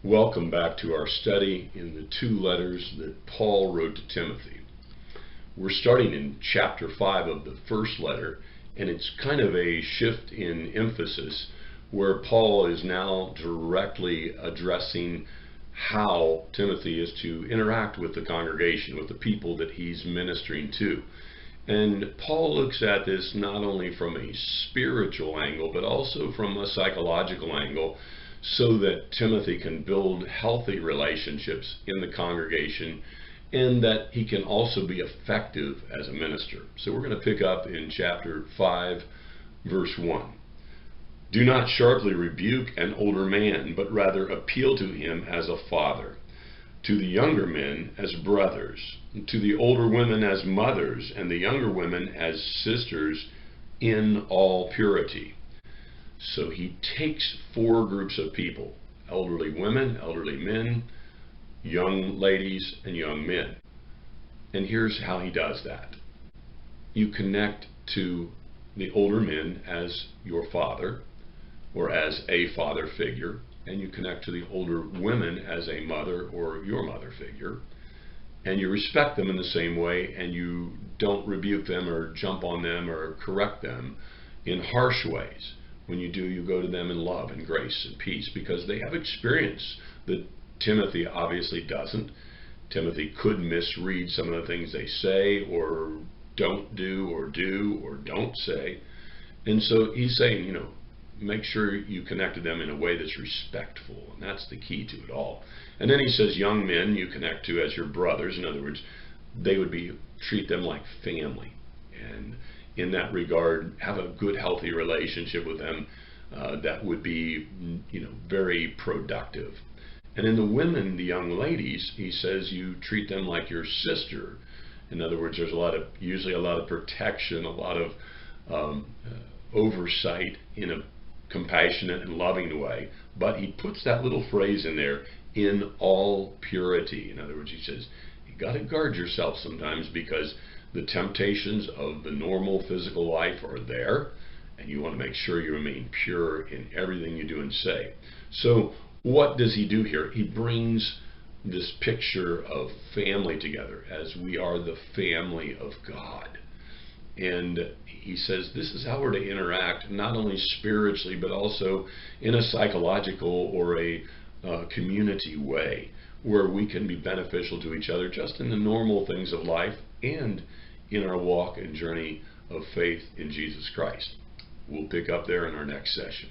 Welcome back to our study in the two letters that Paul wrote to Timothy. We're starting in chapter 5 of the first letter, and it's kind of a shift in emphasis where Paul is now directly addressing how Timothy is to interact with the congregation, with the people that he's ministering to. And Paul looks at this not only from a spiritual angle, but also from a psychological angle, so that Timothy can build healthy relationships in the congregation and that he can also be effective as a minister. So we're going to pick up in chapter 5, verse 1. Do not sharply rebuke an older man, but rather appeal to him as a father, to the younger men as brothers, to the older women as mothers, and the younger women as sisters in all purity. So he takes four groups of people: elderly women, elderly men, young ladies, and young men. And here's how he does that. You connect to the older men as your father, or as a father figure, and you connect to the older women as a mother or your mother figure, and you respect them in the same way, and you don't rebuke them or jump on them or correct them in harsh ways. When you do, you go to them in love and grace and peace, because they have experience that Timothy obviously doesn't. Timothy could misread some of the things they say or don't do or don't say. And so he's saying, make sure you connect to them in a way that's respectful, and that's the key to it all. And then he says young men you connect to as your brothers. In other words, they would treat them like family, and in that regard have a good healthy relationship with them that would be very productive. And in the women, the young ladies, he says you treat them like your sister. In other words, there's usually a lot of protection, a lot of oversight in a compassionate and loving way. But he puts that little phrase in there, in all purity. In other words, he says you got to guard yourself sometimes, because the temptations of the normal physical life are there, and you want to make sure you remain pure in everything you do and say. So what does he do here? He brings this picture of family together, as we are the family of God. And he says this is how we're to interact, not only spiritually, but also in a psychological or a community way, where we can be beneficial to each other just in the normal things of life and in our walk and journey of faith in Jesus Christ. We'll pick up there in our next session.